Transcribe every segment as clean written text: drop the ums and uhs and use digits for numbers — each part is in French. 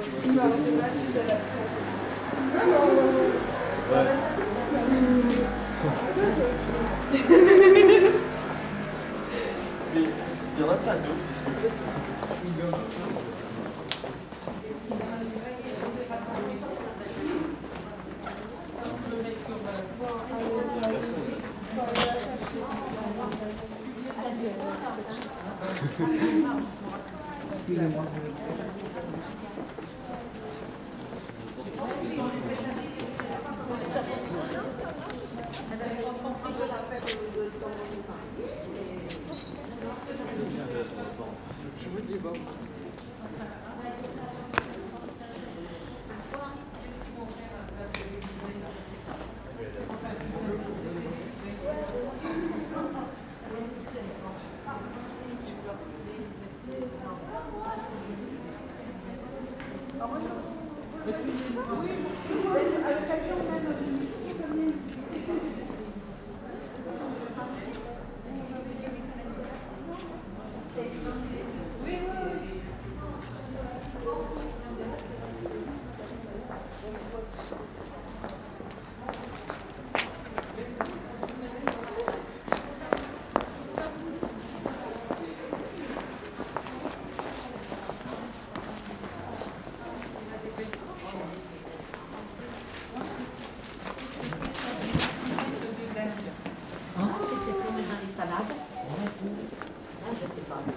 Il n'y en a pas d'autres, parce que peut-être que c'est excusez-moi. Je vous dis bon.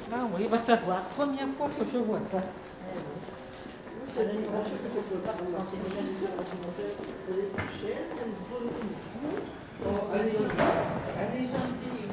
Ah oui, il va savoir. Première fois que je vois ça. Allez, gentille.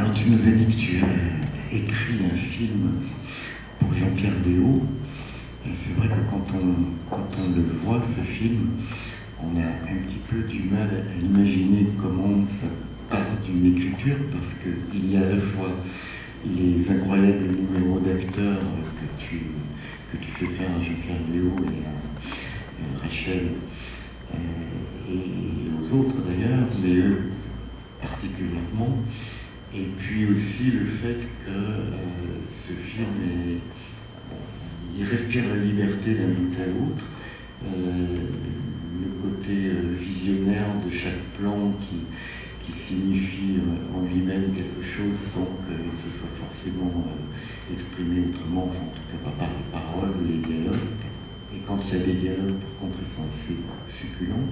Alors, tu nous as dit que tu as écrit un film pour Jean-Pierre Léaud. Et c'est vrai que quand on le voit, ce film, on a un petit peu du mal à imaginer comment ça part d'une écriture, parce qu'il y a à la fois les incroyables numéros d'acteurs que tu fais faire à Jean-Pierre Léaud et à Rachel, et aux autres d'ailleurs, mais eux particulièrement. Et puis aussi le fait que ce film il respire la liberté d'un bout à l'autre, le côté visionnaire de chaque plan qui signifie en lui-même quelque chose sans que ce soit forcément exprimé autrement, enfin, en tout cas pas par les paroles ou les dialogues. Et quand il y a des dialogues, par contre, ils sont assez succulents.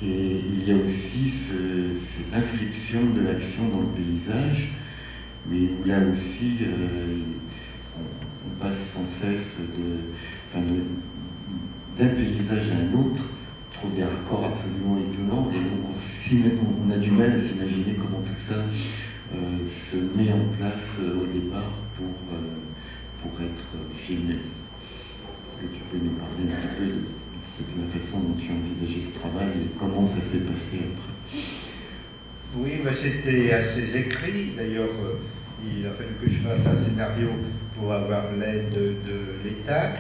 Et il y a aussi cette inscription de l'action dans le paysage, mais où là aussi on passe sans cesse d'un paysage à un autre, trouve des raccords absolument étonnants, et on a du mal à s'imaginer comment tout ça se met en place au départ pour être filmé. Est-ce que tu peux nous parler un petit peu de la façon dont tu envisageais ce travail et comment ça s'est passé après? Oui, c'était assez écrit. D'ailleurs, il a fallu que je fasse un scénario pour avoir l'aide de l'État.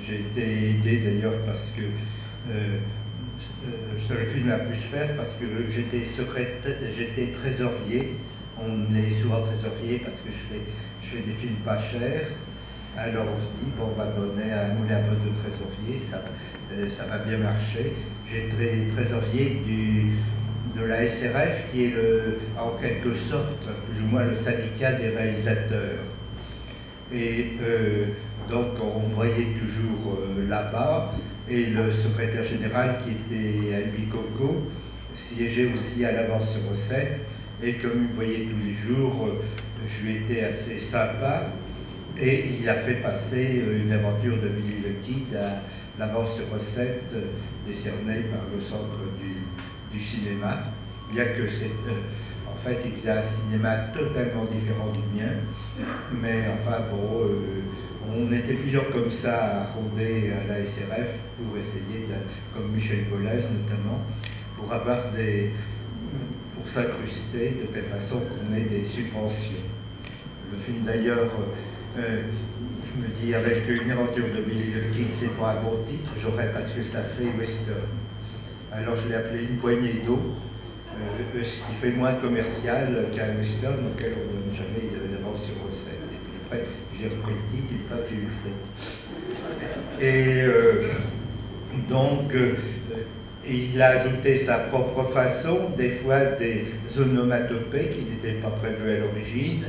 J'ai été aidé d'ailleurs parce que le film a pu se faire parce que j'étais trésorier. On est souvent trésorier parce que je fais des films pas chers. Alors on se dit, bon, on va donner un moulin à poste de trésorier, ça va bien marcher. J'étais trésorier de la SRF, qui est en quelque sorte, plus ou moins, le syndicat des réalisateurs. Et donc on voyait toujours là-bas, et le secrétaire général, qui était Albi Coco, siégeait aussi à l'avance sur recette, et comme il me voyait tous les jours, je lui étais assez sympa. Et il a fait passer une aventure de Billy le Kid à l'avance sur recette décernée par le centre du cinéma, bien que en fait il faisait un cinéma totalement différent du mien, mais enfin bon, on était plusieurs comme ça à rôder à la SRF pour essayer, comme Michel Bollès notamment, pour s'incruster de telle façon qu'on ait des subventions. Le film d'ailleurs, je me dis, avec une aventure de Billy le Kid, c'est pas un bon titre, parce que ça fait western. Alors je l'ai appelé Une poignée d'eau, ce qui fait moins commercial qu'un western auquel on ne donne jamais des avances sur recette. Et puis après, j'ai repris le titre une fois que j'ai eu le fric. Et donc, il a ajouté sa propre façon, des fois des onomatopées qui n'étaient pas prévues à l'origine,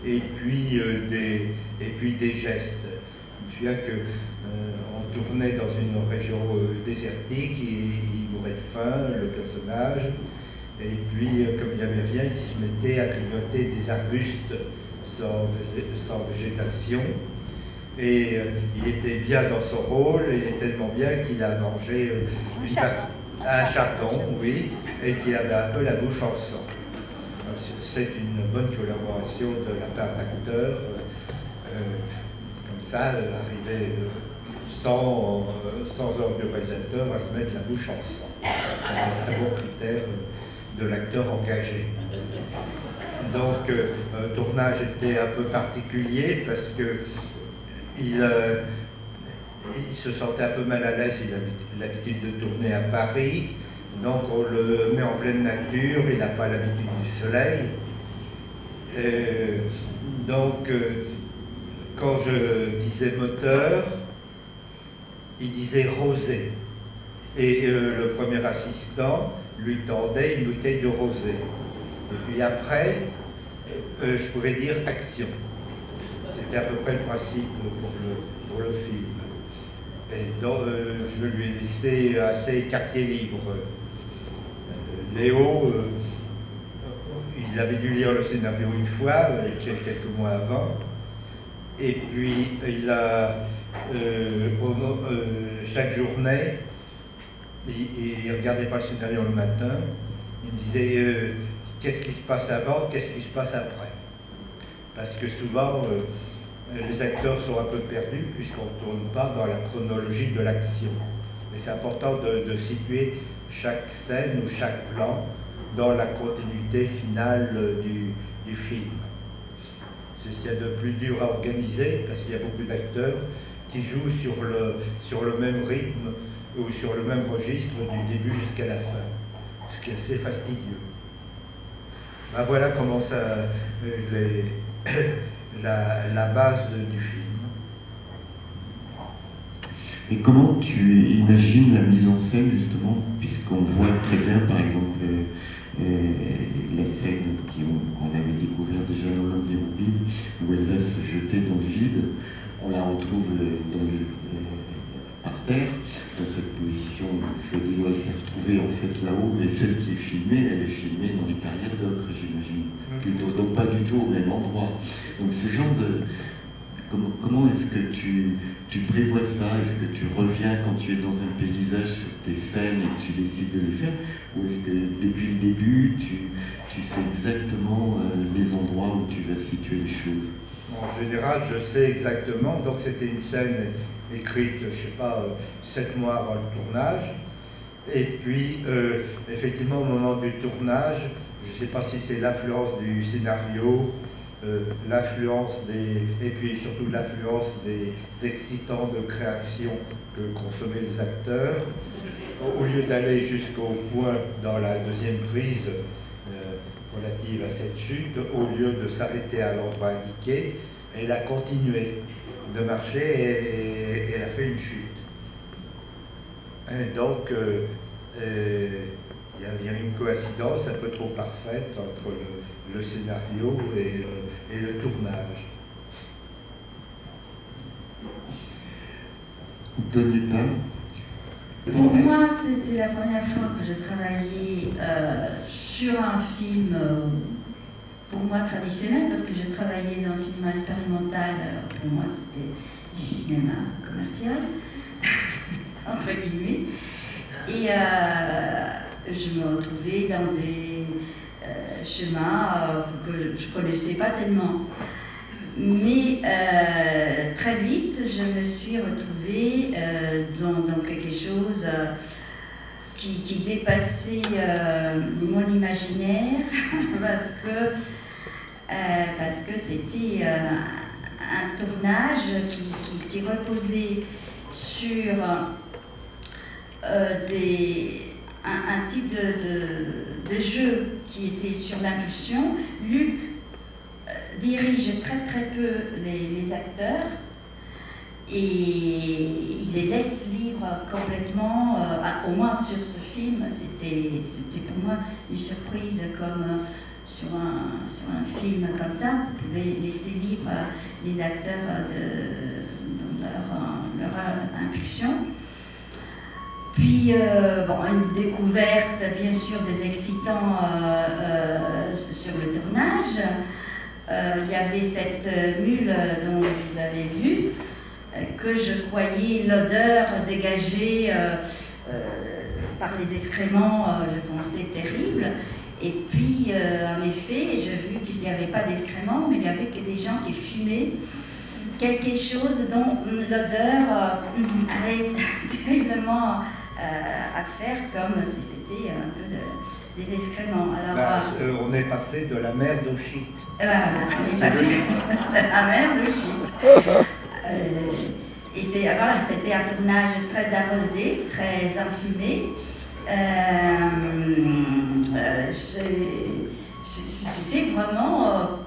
et puis des gestes. Je me souviens qu'on tournait dans une région désertique, il mourait de faim, le personnage, et puis comme il n'y avait rien, il se mettait à grignoter des arbustes sans végétation, et il était bien dans son rôle, et il était tellement bien qu'il a mangé un chardon, oui, et qu'il avait un peu la bouche en sang. C'est une bonne collaboration de la part d'acteurs, comme ça, arriver sans ordre du réalisateur à se mettre la bouche en sang. C'est un très bon critère de l'acteur engagé. Donc, le tournage était un peu particulier parce que il se sentait un peu mal à l'aise, il avait l'habitude de tourner à Paris. Donc on le met en pleine nature, il n'a pas l'habitude du soleil. Donc quand je disais moteur, il disait rosé. Et le premier assistant lui tendait une bouteille de rosé. Et puis après, je pouvais dire action. C'était à peu près le principe pour le film. Et donc je lui ai laissé assez quartier libre. Léo, il avait dû lire le scénario une fois, quelques mois avant, et puis il a, chaque journée, il ne regardait pas le scénario le matin, il me disait qu'est-ce qui se passe avant, qu'est-ce qui se passe après. Parce que souvent, les acteurs sont un peu perdus puisqu'on ne tourne pas dans la chronologie de l'action. Et c'est important de situer chaque scène ou chaque plan dans la continuité finale du film. C'est ce qu'il y a de plus dur à organiser parce qu'il y a beaucoup d'acteurs qui jouent sur le même rythme ou sur le même registre du début jusqu'à la fin, ce qui est assez fastidieux. Ben voilà comment ça, la base du film. Et comment tu imagines la mise en scène, justement, puisqu'on voit très bien, par exemple, la scène qu'on avait découvert déjà dans l'Homme des Roubines, où elle va se jeter dans le vide, on la retrouve par terre, dans cette position, soi-disant, elle s'est retrouvée en fait là-haut, mais celle qui est filmée, elle est filmée dans les carrières d'ocre, j'imagine, plutôt, donc pas du tout au même endroit. Donc ce genre de... Comment est-ce que tu prévois ça? Est-ce que tu reviens quand tu es dans un paysage sur tes scènes et que tu décides de les faire? Ou est-ce que depuis le début, tu sais exactement les endroits où tu vas situer les choses? En général, je sais exactement. Donc c'était une scène écrite, je ne sais pas, 7 mois avant le tournage. Et puis, effectivement, au moment du tournage, je ne sais pas si c'est l'influence du scénario, l'influence et puis surtout l'influence des excitants de création que consommaient les acteurs. Au lieu d'aller jusqu'au point dans la deuxième prise relative à cette chute, au lieu de s'arrêter à l'endroit indiqué, elle a continué de marcher et elle a fait une chute. Et donc, il y a une coïncidence un peu trop parfaite entre le scénario et le tournage. Pour moi, c'était la première fois que je travaillais sur un film, pour moi traditionnel, parce que je travaillais dans le cinéma expérimental. Alors pour moi, c'était du cinéma commercial, entre guillemets. Et je me retrouvais dans des chemins que je ne connaissais pas tellement. Mais très vite, je me suis retrouvée dans quelque chose qui dépassait mon imaginaire parce que c'était un tournage qui reposait sur un type de jeu qui était sur l'impulsion. Luc dirige très peu les acteurs et il les laisse libres complètement, au moins sur ce film. C'était pour moi une surprise, comme sur un film comme ça, vous pouvez laisser libres les acteurs dans leur impulsion. Puis, une découverte, bien sûr, des excitants sur le tournage. Il y avait cette mule dont vous avez vu, que je croyais l'odeur dégagée par les excréments, je pensais terrible. Et puis, en effet, j'ai vu qu'il n'y avait pas d'excréments, mais il y avait que des gens qui fumaient quelque chose dont l'odeur avait terriblement à faire, comme si c'était un peu des excréments. Alors, on est passé de la merde au shit. Voilà, on est passé de la merde au shit. Et c'était un tournage très arrosé, très enfumé. C'était vraiment,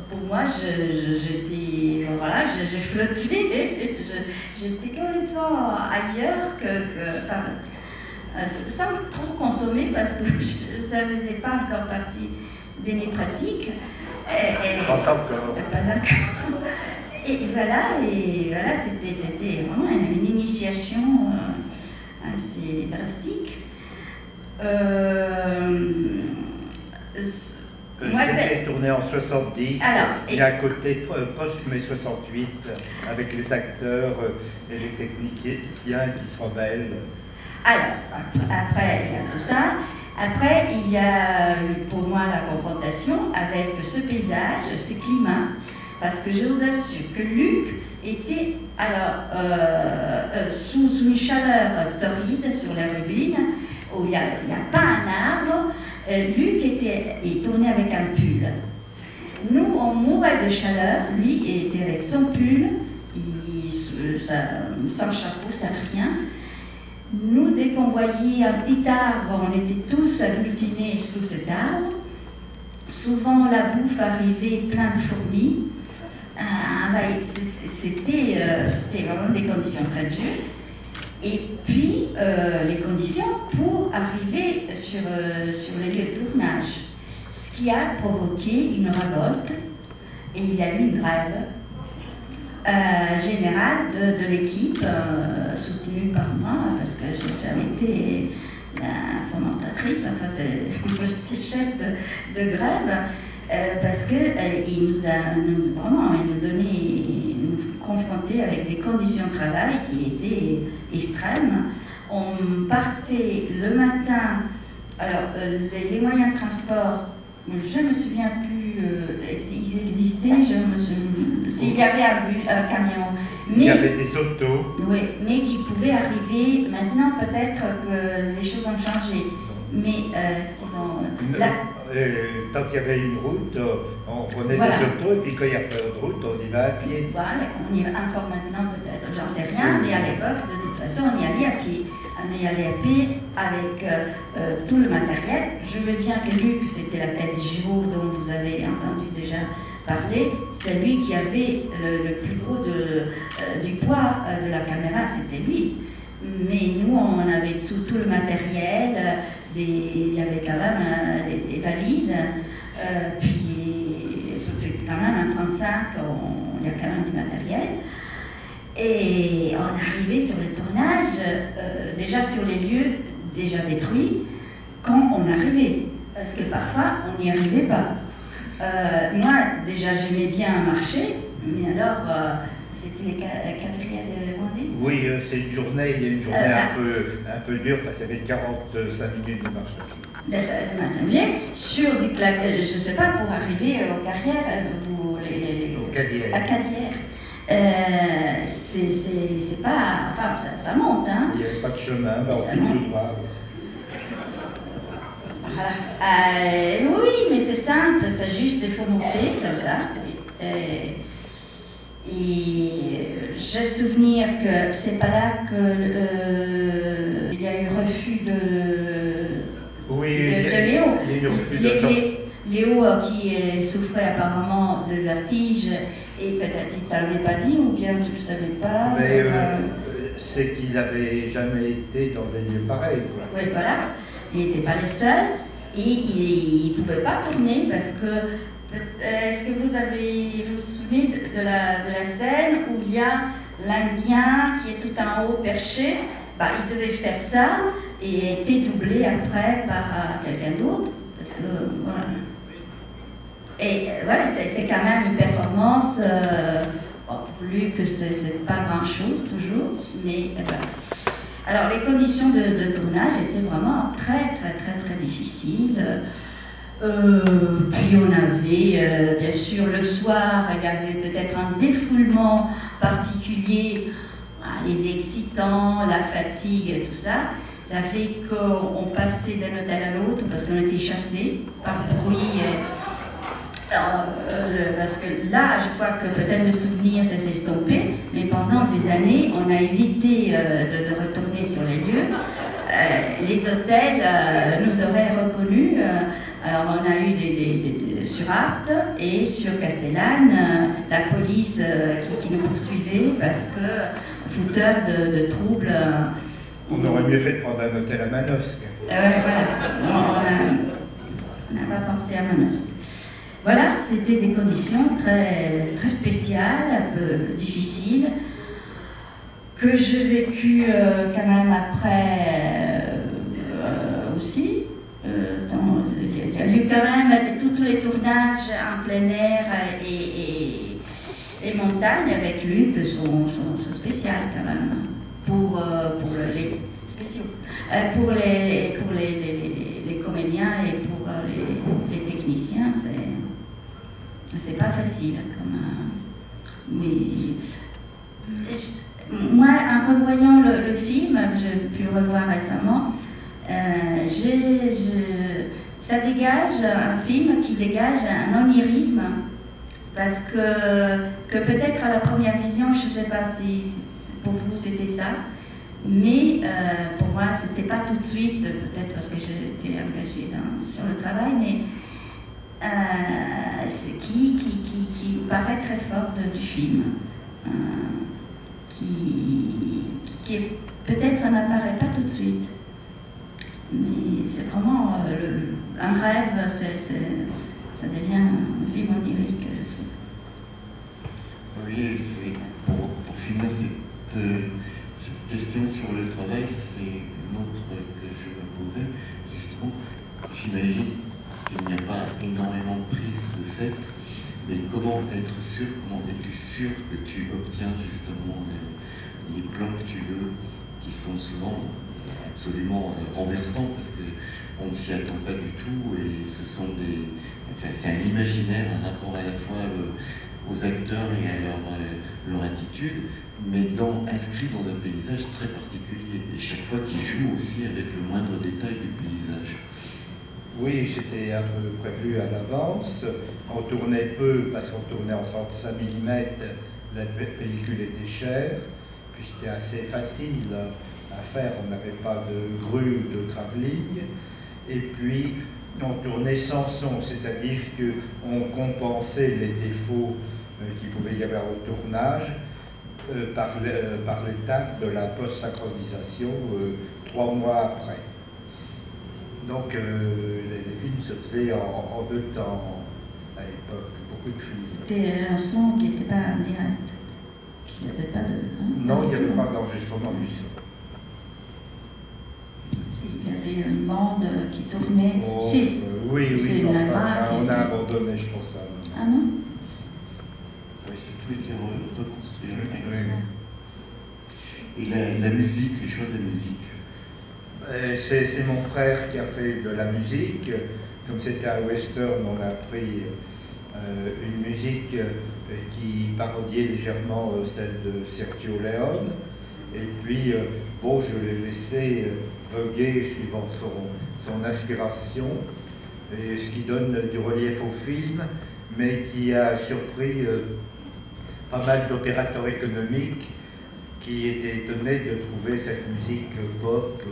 pour moi, j'étais, voilà, je flottais, j'étais complètement ailleurs sans trop consommer parce que ça ne faisait pas encore partie de mes pratiques. Pas encore. Pas encore. Et voilà, c'était vraiment une initiation assez drastique. C'était tourné en 70, alors, il y a un côté proche de mai 68, avec les acteurs et les techniciens qui se rebellent. Alors, après, il y a tout ça. Après, il y a eu pour moi la confrontation avec ce paysage, ce climat, parce que je vous assure que Luc était alors sous une chaleur torride sur la rubine, où il n'y a pas un arbre. Luc est tourné avec un pull. Nous, on mourait de chaleur, lui était avec son pull, sans chapeau, sans rien. Nous, dès qu'on voyait un petit arbre, on était tous agglutinés sous cet arbre. Souvent, la bouffe arrivait plein de fourmis. C'était vraiment des conditions très dures. Et puis, les conditions pour arriver sur les lieux de tournage. Ce qui a provoqué une révolte, et il y a eu une grève générale de l'équipe, soutenue par moi, parce que j'ai jamais été la fomentatrice, enfin j'étais chef de grève, parce qu'il nous confrontait avec des conditions de travail qui étaient extrêmes. On partait le matin, alors les moyens de transport, je ne me souviens plus, ils existaient, s'il y avait un camion. Mais, il y avait des autos. Oui, mais qui pouvaient arriver, maintenant peut-être que les choses ont changé. Mais est-ce qu'ils ont... Tant qu'il y avait une route, on prenait voilà. des autos, et puis quand il n'y a pas de route, on y va à pied. Voilà, on y va encore maintenant peut-être, j'en sais rien, mais à l'époque, de toute façon, on y allait à pied. On y allait à pied avec tout le matériel. Je veux bien que Luc, c'était la tête Giraud dont vous avez entendu déjà parler, c'est lui qui avait le plus gros du poids de la caméra, c'était lui. Mais nous, on avait tout le matériel, il y avait quand même des valises, puis quand même un 35, il y a quand même du matériel. Et on arrivait sur le tournage, déjà sur les lieux déjà détruits, quand on arrivait. Parce que parfois, on n'y arrivait pas. Moi, déjà, j'aimais bien marcher, mais alors, c'était les quatrièmes de oui, c'est une journée, il y a une journée un peu dure, parce qu'il y avait 45 minutes de marche à pied. Sur du clavier, je ne sais pas, pour arriver aux carrières, au Cadière. À Cadière. C'est pas... Enfin, ça monte, hein. Il n'y avait pas de chemin, on file tout droit. Oui, mais c'est simple, c'est juste, il faut monter comme ça. Et j'ai souvenir que c'est pas là que il y a eu refus de Léo. Il y a eu refus de Léo qui souffrait apparemment de vertige, et peut-être il ne t'avait pas dit, ou bien tu ne le savais pas. Mais c'est qu'il n'avait jamais été dans des lieux pareils, quoi. Oui, voilà. Il n'était pas le seul, et il ne pouvait pas tourner parce que... Est-ce que vous vous souvenez de la scène où il y a l'Indien qui est tout en haut perché? Il devait faire ça et a été doublé après par quelqu'un d'autre. Parce que, voilà. Et voilà, c'est quand même une performance, plus que c'est pas grand-chose toujours, mais voilà. Alors les conditions de tournage étaient vraiment très difficiles. Puis on avait, bien sûr, le soir, il y avait peut-être un défoulement particulier, les excitants, la fatigue et tout ça. Ça fait qu'on passait d'un hôtel à l'autre parce qu'on était chassés par le bruit. Parce que là, je crois que peut-être le souvenir ça s'est estompé, mais pendant des années, on a évité de retourner sur les lieux. Les hôtels nous auraient reconnus. Alors on a eu sur Artes et sur Castellane, la police qui nous poursuivait parce que fouteur de troubles. On aurait mieux fait de prendre un hôtel à Manosque. Voilà, on n'a pas pensé à Manosque. Voilà, c'était des conditions très spéciales, un peu difficiles, que j'ai vécues quand même après aussi. Il y a eu quand même tous les tournages en plein air et montagne avec Luc, son spécial quand même, pour les spéciaux, pour les comédiens et pour les techniciens, facile. Moi, en revoyant le film, que j'ai pu revoir récemment, ça dégage un film qui dégage un onirisme, parce que peut-être à la première vision, je ne sais pas si pour vous c'était ça, mais pour moi c'était pas tout de suite, peut-être parce que j'étais engagée sur le travail, mais qui paraît très fort du film, qui peut-être n'apparaît pas tout de suite. Mais c'est vraiment un rêve, ça devient un film onirique. Oui, pour finir cette question sur le travail, c'est une autre que je me posais. C'est justement, j'imagine qu'il n'y a pas énormément de prise de fait, mais comment es-tu sûr que tu obtiens justement les plans que tu veux, qui sont souvent absolument renversants, parce qu'on ne s'y attend pas du tout, et c'est un imaginaire, un rapport à la fois aux acteurs et à leur attitude, mais inscrit dans un paysage très particulier, et chaque fois qui joue aussi avec le moindre détail du paysage. Oui, c'était un peu prévu à l'avance. On tournait peu parce qu'on tournait en 35 mm, la pellicule était chère, puis c'était assez facile à faire, on n'avait pas de grue ou de travelling, et puis on tournait sans son, c'est-à-dire qu'on compensait les défauts qu'il pouvait y avoir au tournage par l'étape de la post-synchronisation 3 mois après. Donc les films se faisaient en 2 temps à l'époque, beaucoup de films. C'était un son qui n'était pas en direct, qu'il n'y avait pas de... Non, il n'y avait pas d'enregistrement du son. Il y avait une bande qui tournait. Oui, enfin, on a abandonné, je pense. Ah non? Oui, c'est tout été reconstruit. Oui. Et la musique, les choix de la musique? C'est mon frère qui a fait de la musique. Comme c'était un western, on a pris une musique qui parodiait légèrement celle de Sergio Leone. Et puis, je l'ai laissé voguer suivant son inspiration, et ce qui donne du relief au film, mais qui a surpris pas mal d'opérateurs économiques qui étaient étonnés de trouver cette musique pop ou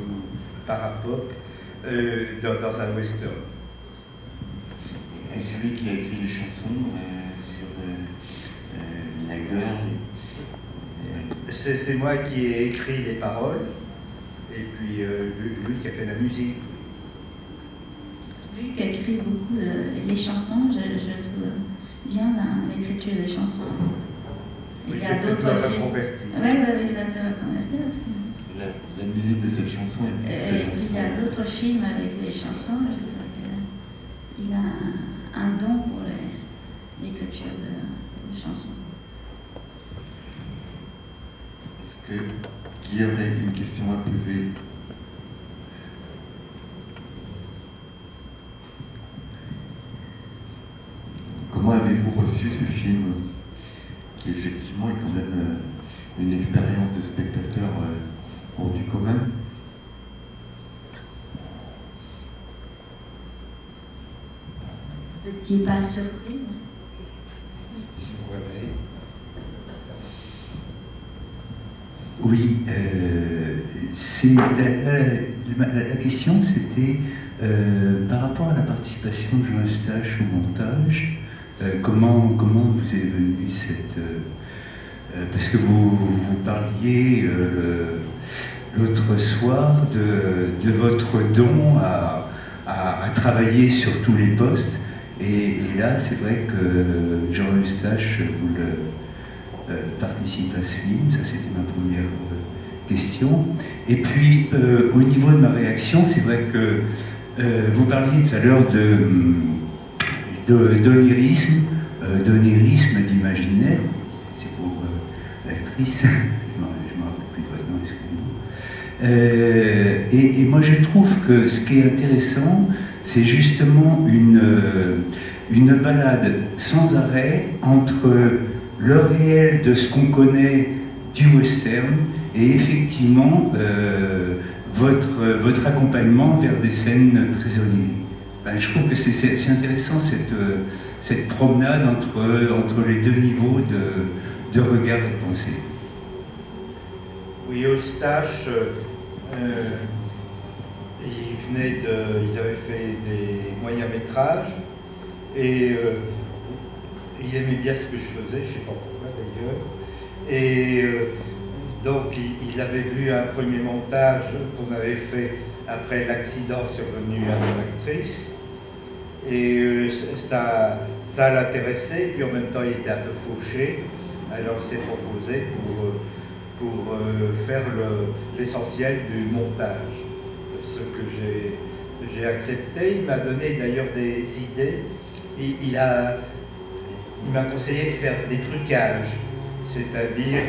parapop dans un western. Et celui qui a écrit les chansons sur la guerre. C'est moi qui ai écrit les paroles, et puis lui qui a fait la musique. Lui qui a écrit beaucoup les chansons, je trouve bien l'écriture des chansons. Oui, il y a d'autres films. Oui, il a été reconverti parce que... La musique de cette chanson est excellente. Il y a d'autres films avec les chansons, je trouve qu'il a un don pour l'écriture de chansons. Est-ce qu'il y avait une question à poser? Comment avez-vous reçu ce film, qui effectivement est quand même une expérience de spectateur hors du commun? Vous n'étiez pas surpris? Oui, la question c'était par rapport à la participation de Jean Eustache au montage, comment vous est venue cette... parce que vous parliez l'autre soir de votre don à travailler sur tous les postes, et là c'est vrai que Jean Eustache participe à ce film, ça c'était ma première question. Et puis au niveau de ma réaction, c'est vrai que vous parliez tout à l'heure d'onirisme, d'imaginaire, c'est pour l'actrice, je me rappelle plus de votre nom, excusez-moi. Et moi je trouve que ce qui est intéressant, c'est justement une balade sans arrêt entre le réel de ce qu'on connaît du western et effectivement votre accompagnement vers des scènes très oniriques. Ben, je trouve que c'est intéressant cette promenade entre les deux niveaux de regard et de pensée. Oui, Eustache, il avait fait des moyens métrages et il aimait bien ce que je faisais, je ne sais pas pourquoi d'ailleurs. Et donc il avait vu un premier montage qu'on avait fait après l'accident survenu à mon actrice. Et ça l'intéressait, puis en même temps il était un peu fauché. Alors il s'est proposé pour faire l'essentiel du montage. Ce que j'ai accepté, il m'a donné d'ailleurs des idées. Il m'a conseillé de faire des trucages, c'est-à-dire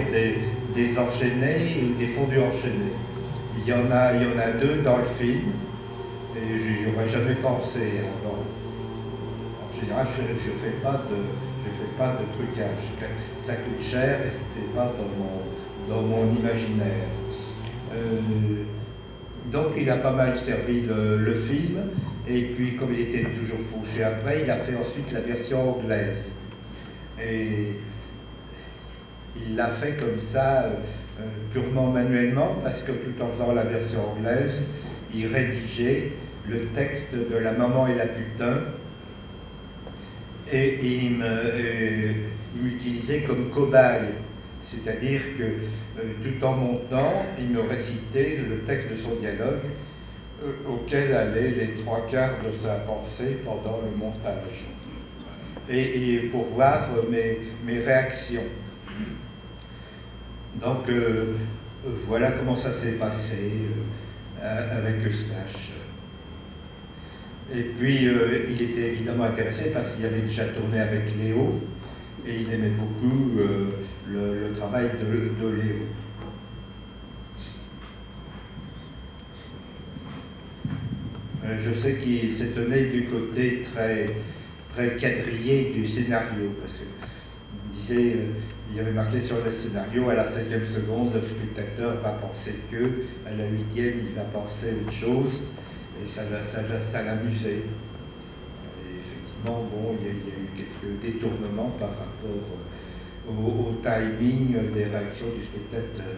des enchaînés ou des fondus enchaînés. Il y en a deux dans le film, et je n'y aurais jamais pensé avant. En général, je ne fais pas de trucage. Ça coûte cher et ce n'était pas dans mon imaginaire. Donc il a pas mal servi le film, et puis comme il était toujours fauché après, il a fait ensuite la version anglaise. Et il l'a fait comme ça, purement manuellement, parce que tout en faisant la version anglaise, il rédigeait le texte de La maman et la putain, et il m'utilisait comme cobaye, c'est-à-dire que tout en montant, il me récitait le texte de son dialogue, auquel allaient les trois quarts de sa pensée pendant le montage, et pour voir mes réactions. Donc voilà comment ça s'est passé avec Eustache. Et puis il était évidemment intéressé parce qu'il avait déjà tourné avec Léo et il aimait beaucoup le travail de Léo. Je sais qu'il s'est tenu du côté très quadrillé du scénario, parce qu'il disait, il avait marqué sur le scénario, à la 5e seconde, le spectateur va penser que, à la 8e, il va penser autre chose, et ça l'amusait. Et effectivement, bon, il y a eu quelques détournements par rapport au timing des réactions du spectateur.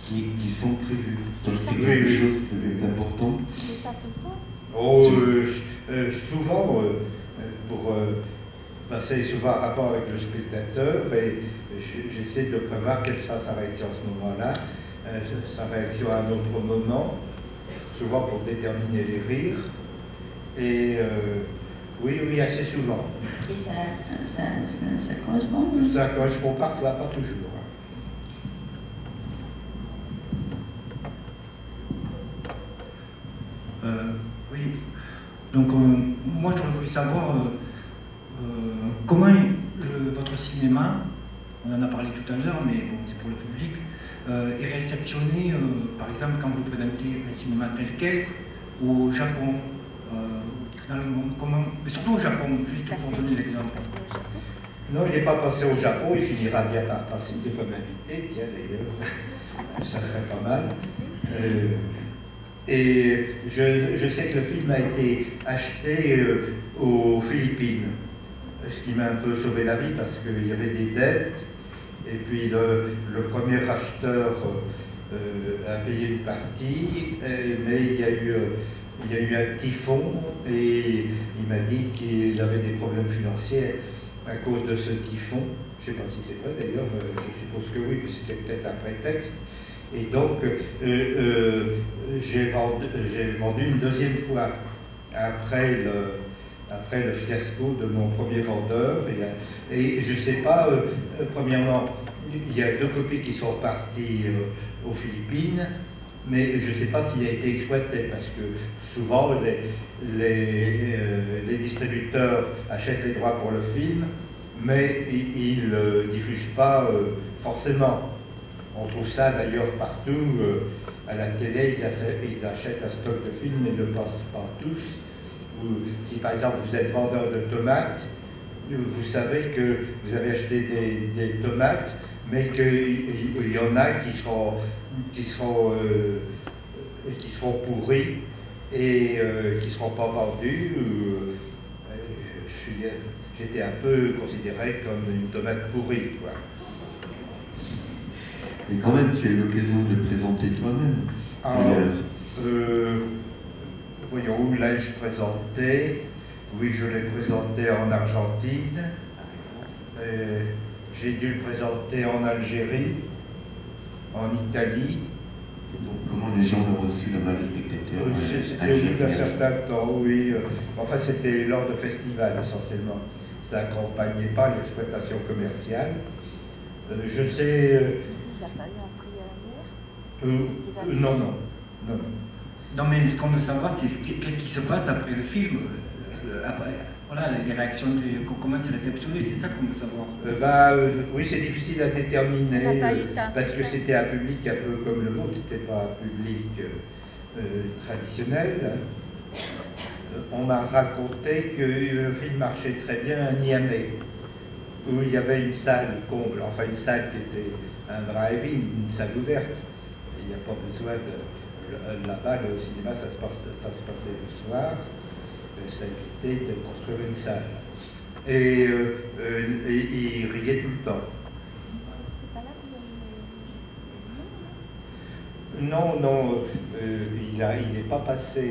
Qui sont prévus. C'est quelque chose d'important. C'est ça tout le temps? Oh, souvent, c'est souvent en rapport avec le spectateur, et j'essaie de prévoir quelle sera sa réaction à ce moment-là, sa réaction à un autre moment, souvent pour déterminer les rires, et oui, assez souvent. Et ça correspond? Ça correspond parfois, pas toujours. Oui, donc moi j'aurais voulu savoir comment votre cinéma, on en a parlé tout à l'heure, mais bon, c'est pour le public, est réceptionné, par exemple, quand vous présentez un cinéma tel quel, au Japon, dans le monde, mais surtout au Japon, juste pour donner l'exemple. Non, il n'est pas passé au Japon, il finira bien par passer devant m'inviter, tiens d'ailleurs, ça serait pas mal. Et je sais que le film a été acheté aux Philippines, ce qui m'a un peu sauvé la vie parce qu'il y avait des dettes, et puis le premier acheteur a payé une partie, mais il y a eu un typhon, et il m'a dit qu'il avait des problèmes financiers à cause de ce typhon. Je ne sais pas si c'est vrai d'ailleurs, je suppose que oui, puis c'était peut-être un prétexte. Et donc, j'ai vendu une deuxième fois après le fiasco de mon premier vendeur. Et je ne sais pas, premièrement, il y a 2 copies qui sont parties aux Philippines, mais je ne sais pas s'il a été exploité, parce que souvent, les distributeurs achètent les droits pour le film, mais ils ne diffusent pas forcément. On trouve ça d'ailleurs partout, à la télé, ils achètent un stock de films et ne le passent pas tous. Si par exemple vous êtes vendeur de tomates, vous savez que vous avez acheté des tomates, mais qu'il y en a qui seront pourries et qui ne seront pas vendues. J'étais un peu considéré comme une tomate pourrie, quoi. Mais quand même, tu as eu l'occasion de le présenter toi-même. Voyons, où l'ai-je présenté? Oui, je l'ai présenté en Argentine. J'ai dû le présenter en Algérie, en Italie. Et donc, comment les gens l'ont reçu là-bas, les spectateurs? C'était au bout d'un certain temps, oui. Enfin, c'était lors de festivals essentiellement. Ça n'accompagnait pas l'exploitation commerciale. Je sais. Il n'a pas eu un prix à la mer? Non. Non, mais ce qu'on veut savoir, c'est qu'est-ce qui se passe après le film. Après, voilà, les réactions, comment c'est réceptionné, c'est ça qu'on veut savoir. Oui, c'est difficile à déterminer, Il n'a pas eu parce que c'était un public un peu comme le vôtre, c'était pas un public traditionnel. On m'a raconté que le film marchait très bien à Niamey, où il y avait une salle comble, enfin une salle qui était un drive-in, une salle ouverte. Il n'y a pas besoin de... Là-bas, le cinéma, ça se passait le soir. Ça évitait de construire une salle. Et il riait tout le temps. C'est pas là que vous avez eu... Non, il n'est pas passé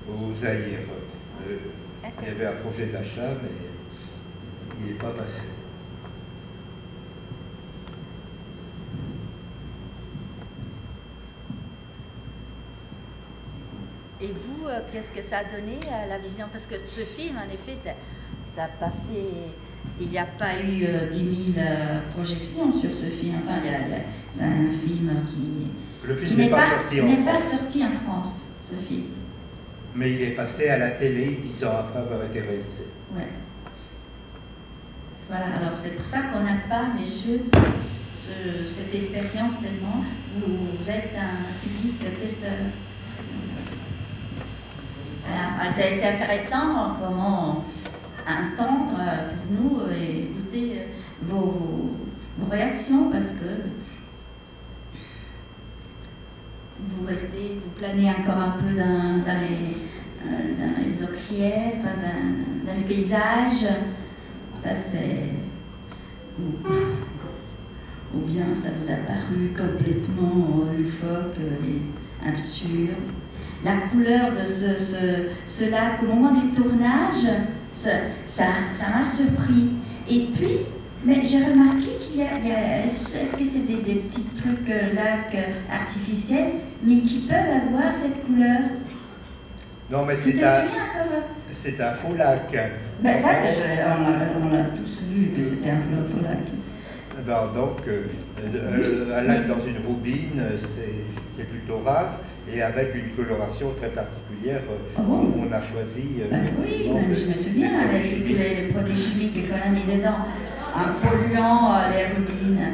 au Zaïre. Il y avait un projet d'achat, mais il n'est pas passé. Et vous, qu'est-ce que ça a donné à la vision? Parce que ce film, en effet, ça n'a pas fait... Il n'y a pas eu 10 000 projections sur ce film. Enfin, c'est un film qui n'est pas sorti en France, ce film. Mais il est passé à la télé 10 ans après avoir été réalisé. Ouais. Voilà, alors c'est pour ça qu'on n'a pas, messieurs, cette expérience tellement. Vous êtes un public testeur. Voilà. C'est intéressant comment entendre pour nous et écouter vos réactions, parce que vous planez encore un peu dans les ocrières, enfin, dans les paysages. Ça c'est... Ou bien ça vous a paru complètement loufoque et absurde. La couleur de ce lac au moment du tournage, ça m'a surpris. Et puis, mais j'ai remarqué qu'il y a est-ce que c'est des petits trucs lacs artificiels, mais qui peuvent avoir cette couleur? Non, mais c'est un faux lac. Ben ça, on l'a tous vu que c'était un faux lac. Donc, un lac dans une roubine, c'est plutôt rare, et avec une coloration très particulière. On a choisi... oui, je me souviens, avec tous les produits chimiques qu'on a mis dedans, en polluant les roubines.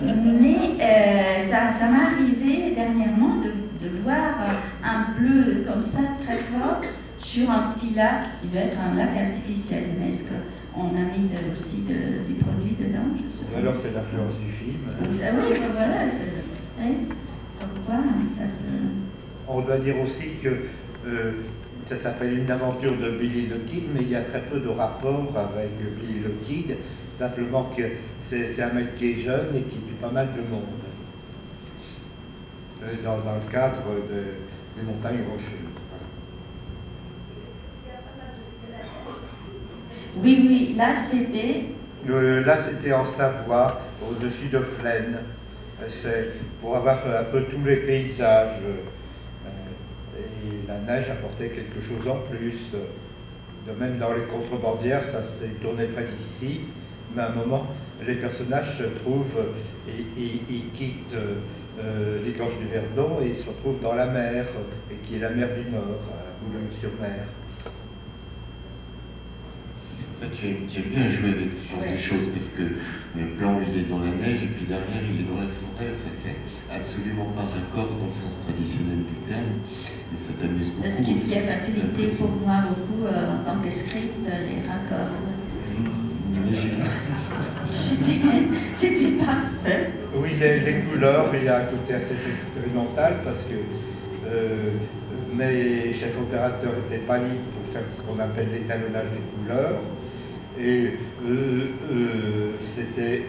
Mais ça m'est arrivé dernièrement de voir un bleu comme ça, très fort, sur un petit lac, qui doit être un lac artificiel. Mais est-ce qu'on a mis aussi des produits dedans? Je sais pas. Alors c'est l'influence du film. Oui, voilà. Pourquoi ça peut... On doit dire aussi que ça s'appelle Une aventure de Billy the Kid, mais il y a très peu de rapport avec Billy the Kid, simplement que c'est un mec qui est jeune et qui tue pas mal de monde dans le cadre des montagnes rocheuses. Oui, là c'était en Savoie, au-dessus de Flaine. C'est pour avoir un peu tous les paysages. Et la neige apportait quelque chose en plus. De même dans les contrebandières, ça s'est tourné près d'ici. Mais à un moment, les personnages se trouvent et ils quittent les gorges du Verdon et ils se retrouvent dans la mer, et qui est la mer du Nord, à Boulogne-sur-Mer. Ça, tu as bien joué avec ce genre de choses, parce que le plan, il est dans la neige, et puis derrière, il est dans la forêt. Enfin, c'est absolument pas raccord dans le sens traditionnel du terme, et ça t'amuse beaucoup. Ce qui a facilité pour moi beaucoup en tant que script, les raccords. C'était parfait. Oui, les couleurs, il y a un côté assez expérimental parce que mes chefs opérateurs n'étaient pas libres pour faire ce qu'on appelle l'étalonnage des couleurs. Et c'était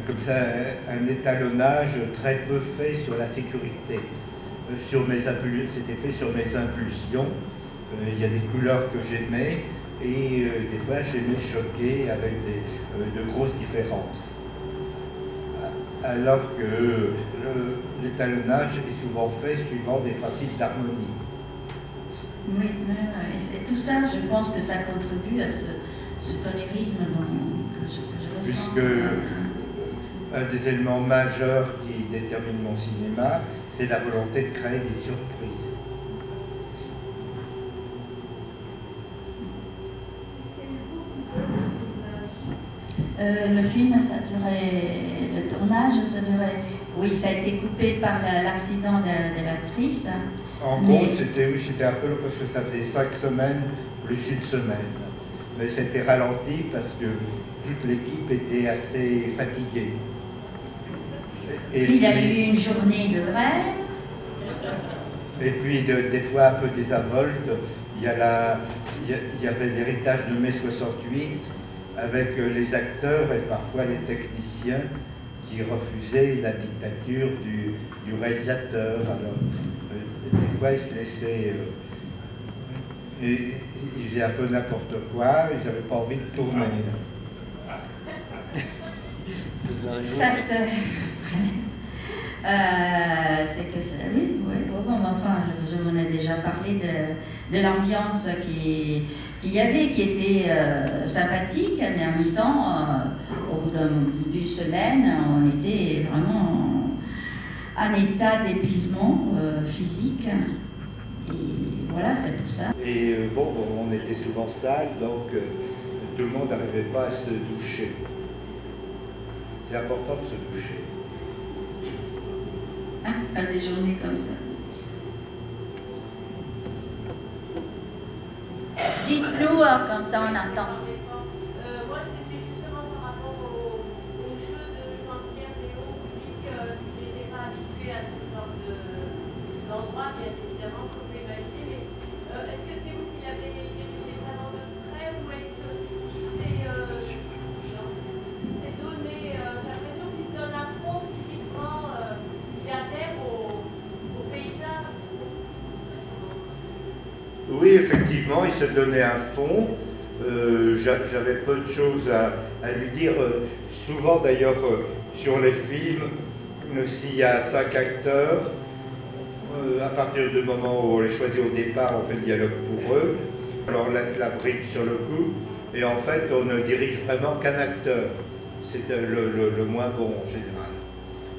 comme ça un étalonnage très peu fait sur la sécurité. C'était fait sur mes impulsions. Il y a des couleurs que j'aimais et des fois j'aimais choquer avec de grosses différences. Alors que l'étalonnage est souvent fait suivant des principes d'harmonie. Oui, et tout ça, je pense que ça contribue à ce tonérisme que je ressens. Puisque un des éléments majeurs qui détermine mon cinéma, c'est la volonté de créer des surprises. Le film, ça durait, le tournage, ça durait, oui, ça a été coupé par l'accident de l'actrice. En gros, c'était un peu parce que ça faisait 5 semaines plus une semaine. Mais c'était ralenti parce que toute l'équipe était assez fatiguée. Et puis il y a eu une journée de grève. Et puis des fois un peu désinvolte. Il y avait l'héritage de mai 68 avec les acteurs et parfois les techniciens qui refusaient la dictature du réalisateur. Alors, des fois, ils se laissaient... ils faisaient un peu n'importe quoi, ils n'avaient pas envie de tourner. C'est de la raison. Ça, c'est que c'est... Oui, bon, enfin, je m'en ai déjà parlé de l'ambiance qu'il y avait, qui était sympathique, mais en même temps, au bout d'une semaine, on était vraiment en état d'épuisement physique. Et voilà, c'est pour ça. Et bon, on était souvent sale, donc tout le monde n'arrivait pas à se doucher. C'est important de se doucher. Ah, pas des journées comme ça. Dites-nous, comme ça on entend. Moi, c'était justement par rapport au jeu de Jean-Pierre Léo. Vous dites qu'il n'était pas habitué à ce genre d'endroit, bien évidemment, qu'on peut imaginer. Mais est-ce que c'est vous qui l'avez dirigé vraiment de près ou est-ce qu'il s'est donné, j'ai l'impression qu'il se donne à fond physiquement, il adhère au paysage? Oui, effectivement, il se donnait à fond. J'avais peu de choses à lui dire. Souvent, d'ailleurs, sur les films, s'il y a 5 acteurs, à partir du moment où on les choisit au départ, on fait le dialogue pour eux. On leur laisse la bride sur le coup. Et en fait, on ne dirige vraiment qu'un acteur. C'est le moins bon en général.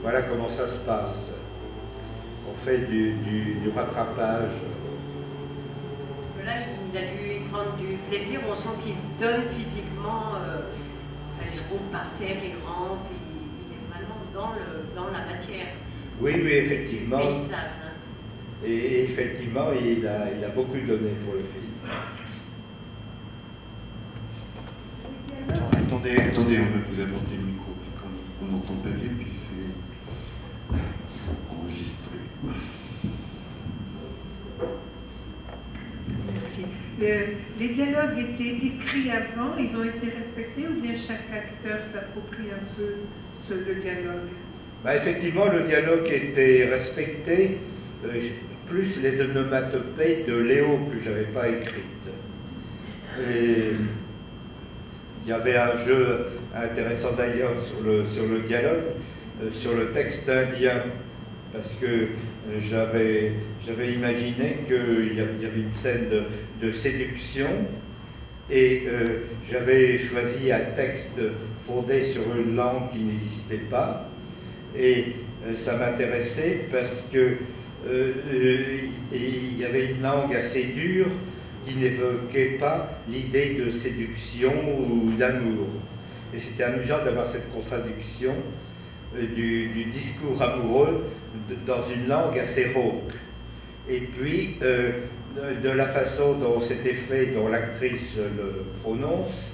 Voilà comment ça se passe. On fait du rattrapage. Là, il a dû y prendre du plaisir, on sent qu'il se donne physiquement, il se roule par terre, il rampe, il est vraiment dans la matière. Oui, effectivement. Paysage, hein. Et effectivement, il a beaucoup donné pour le film. Attendez, on va vous apporter le micro, parce qu'on n'entend pas bien, puis c'est enregistré. Merci. Les dialogues étaient écrits avant, ils ont été respectés ou bien chaque acteur s'approprie un peu le dialogue? Effectivement, le dialogue était respecté, plus les onomatopées de Léo que je n'avais pas écrites. Et il y avait un jeu intéressant d'ailleurs sur le dialogue, sur le texte indien, parce que j'avais imaginé qu'il y avait une scène de séduction et j'avais choisi un texte fondé sur une langue qui n'existait pas et ça m'intéressait parce que il y avait une langue assez dure qui n'évoquait pas l'idée de séduction ou d'amour. Et c'était amusant d'avoir cette contradiction du discours amoureux dans une langue assez rauque. Et puis, de la façon dont c'était fait, dont l'actrice le prononce,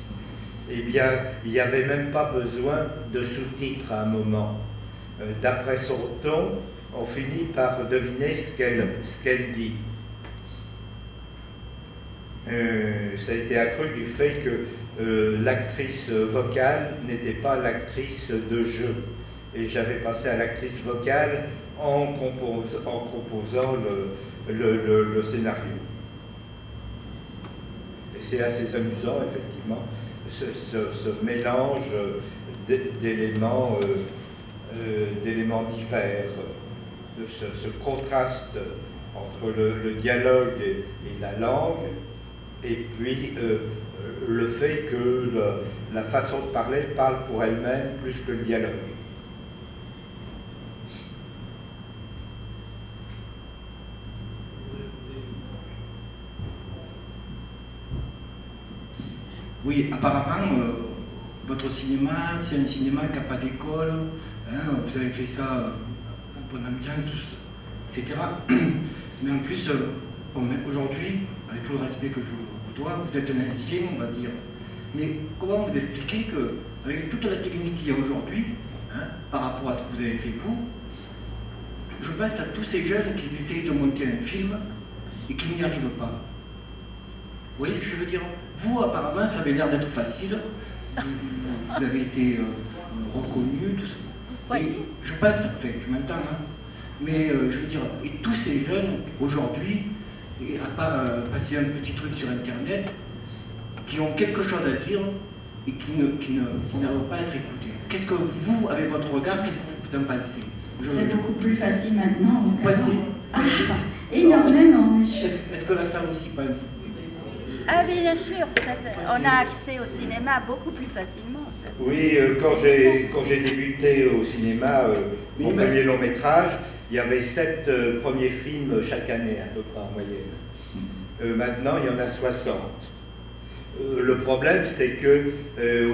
eh bien, il n'y avait même pas besoin de sous-titres à un moment. D'après son ton, on finit par deviner ce qu'elle dit. Ça a été accru du fait que l'actrice vocale n'était pas l'actrice de jeu. Et j'avais passé à l'actrice vocale en composant le scénario. Et c'est assez amusant, effectivement, ce mélange d'éléments divers, ce contraste entre le dialogue et la langue, et puis le fait que la façon de parler parle pour elle-même plus que le dialogue. Oui, apparemment, votre cinéma, c'est un cinéma qui n'a pas d'école, hein, vous avez fait ça en bonne ambiance, tout ça, etc. Mais en plus, aujourd'hui, avec tout le respect que je vous dois, vous êtes un ancien, on va dire. Mais comment vous expliquez qu'avec toute la technique qu'il y a aujourd'hui, hein, par rapport à ce que vous avez fait vous, je pense à tous ces jeunes qui essayent de monter un film et qui n'y arrivent pas. Vous voyez ce que je veux dire? Vous, apparemment, ça avait l'air d'être facile. Vous avez été reconnu, tout ça. Oui. Je pense, enfin, je m'entends, hein. Mais je veux dire, et tous ces jeunes, aujourd'hui, à part passer un petit truc sur Internet, qui ont quelque chose à dire et qui n'arrivent pas à être écoutés. Qu'est-ce que vous, avec votre regard, qu'est-ce que vous en pensez? C'est beaucoup plus facile maintenant. Pensez. Énormément. Est-ce que la salle aussi pense? Ah oui, bien sûr, on a accès au cinéma beaucoup plus facilement. Ça, oui, quand j'ai débuté au cinéma, mon premier long métrage, il y avait 7 premiers films chaque année à peu près en moyenne. Maintenant, il y en a 60. Le problème, c'est que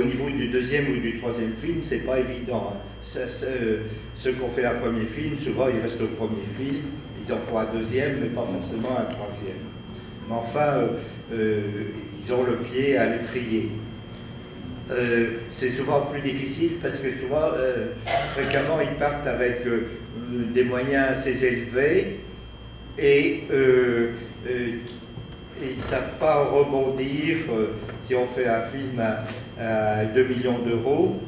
au niveau du deuxième ou du troisième film, c'est pas évident. Hein. Ceux qui ont fait un premier film, souvent ils restent au premier film, ils en font un deuxième, mais pas forcément un troisième. Mais enfin, ils ont le pied à l'étrier. C'est souvent plus difficile parce que souvent, fréquemment, ils partent avec des moyens assez élevés et ils ne savent pas rebondir. Si on fait un film à 2 millions d'euros,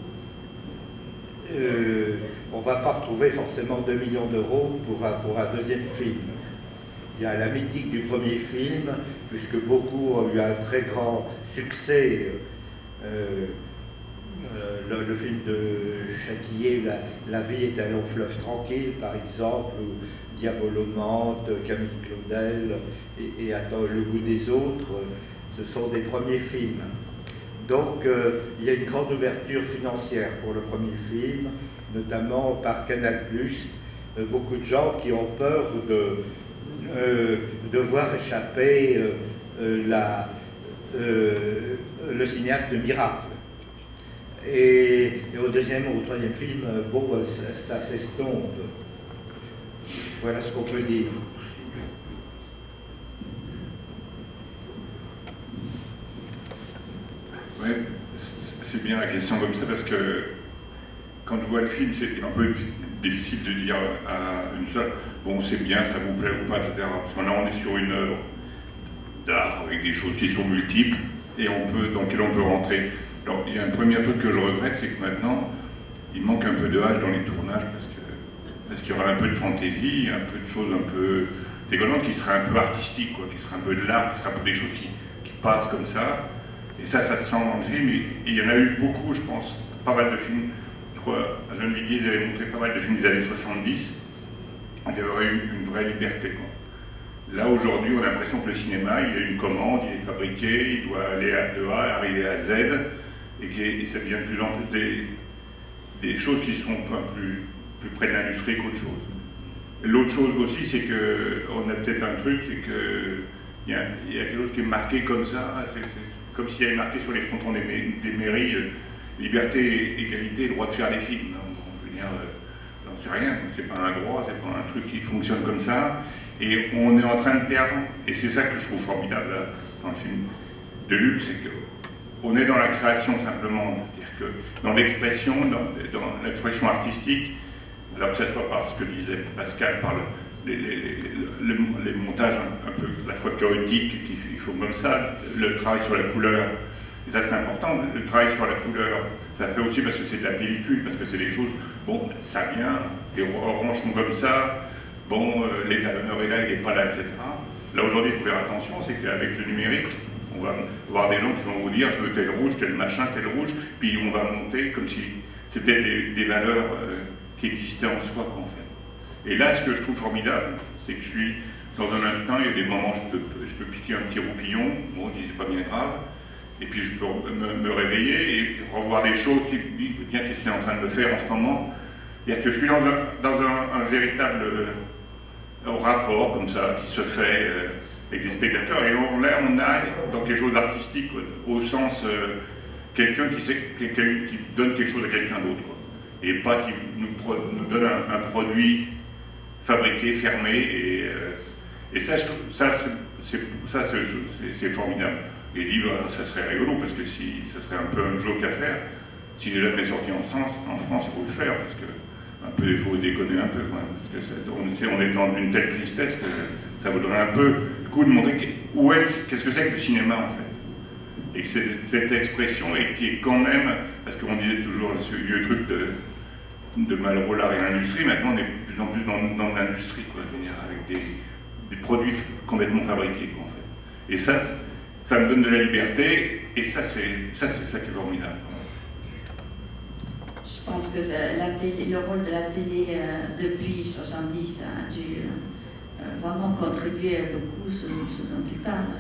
on ne va pas retrouver forcément 2 millions d'euros pour un deuxième film. Il y a la mythique du premier film, puisque beaucoup ont eu un très grand succès. Le film de Châtillier, La vie est un long fleuve tranquille, par exemple, ou Diabolomante, Camille Claudel et Attends le goût des autres, ce sont des premiers films. Donc il y a une grande ouverture financière pour le premier film, notamment par Canal+. Beaucoup de gens qui ont peur de voir échapper le cinéaste miracle. Et au deuxième ou au troisième film, bon, ça s'estompe. Voilà ce qu'on peut dire. Oui, c'est bien la question comme ça, parce que quand je vois le film, c'est un peu difficile de dire à une seule, bon, c'est bien, ça vous plaît ou pas, etc. Parce que là, on est sur une œuvre d'art avec des choses qui sont multiples et dans lesquelles on peut rentrer. Alors, il y a un premier truc que je regrette, c'est que maintenant, il manque un peu de hache dans les tournages, parce qu'il y aura un peu de fantaisie, un peu de choses un peu dégoûtantes qui seraient un peu artistiques, quoi, qui seraient un peu de l'art, qui seraient un peu des choses qui passent comme ça. Et ça se sent dans le film. Et il y en a eu beaucoup, je pense, pas mal de films. Je crois, à Gennevilliers, ils avaient montré pas mal de films des années 70. Il y avait eu une vraie liberté, quoi. Là, aujourd'hui, on a l'impression que le cinéma, il a une commande, il est fabriqué, il doit aller de A, arriver à Z, et ça devient de plus en plus des choses qui sont un peu plus près de l'industrie qu'autre chose. L'autre chose aussi, c'est qu'on a peut-être un truc, c'est que il y a quelque chose qui est marqué comme ça, c'est comme s'il y avait marqué sur les frontons des mairies liberté, égalité et droit de faire des films. On peut dire, j'en sais rien, c'est pas un droit, c'est pas un truc qui fonctionne comme ça, et on est en train de perdre, et c'est ça que je trouve formidable là, dans le film de Luc, c'est qu'on est dans la création simplement, c'est-à-dire que dans l'expression, dans l'expression artistique, alors que ce soit par ce que disait Pascal, par les montages un peu à la fois chaotiques qu'il faut comme ça, le travail sur la couleur, et ça c'est important, le travail sur la couleur, ça fait aussi parce que c'est de la pellicule, parce que c'est des choses, bon, ça vient, les oranges sont comme ça, bon, l'étalonneur est là, il n'est pas là, etc. Là aujourd'hui, il faut faire attention, c'est qu'avec le numérique, on va voir des gens qui vont vous dire, je veux tel rouge, tel machin, tel rouge, puis on va monter comme si c'était des valeurs qui existaient en soi, en fait. Et là, ce que je trouve formidable, c'est que je suis dans un instant, il y a des moments où je peux piquer un petit roupillon, bon, je dis c'est pas bien grave, et puis je peux me réveiller et revoir des choses qui me disent, tiens, qu'est-ce qu'il est en train de me faire en ce moment? C'est-à-dire que je suis dans un véritable rapport comme ça, qui se fait avec des spectateurs, et là on a dans quelque chose d'artistique, au sens quelqu'un qui donne quelque chose à quelqu'un d'autre, et pas qui nous donne un produit fabriqué, fermé, et ça c'est formidable. Et je dis, bah, ça serait rigolo, parce que si ça serait un peu un joke à faire, s'il n'est jamais sorti en France, il faut le faire, parce que un peu, il faut déconner un peu, quoi, parce que on est dans une telle tristesse que ça vous donne un peu le coup de montrer qu'est-ce que c'est que le cinéma, en fait. Et cette expression, et qui est quand même, parce qu'on disait toujours ce vieux truc de Malraux, l'art et l'industrie, maintenant on est de plus en plus dans l'industrie, quoi, je veux dire, avec des produits complètement fabriqués, quoi, en fait. Et ça me donne de la liberté, et ça c'est ça qui est formidable. Je pense que le rôle de la télé depuis 70 a dû vraiment contribuer beaucoup à ce dont tu parles,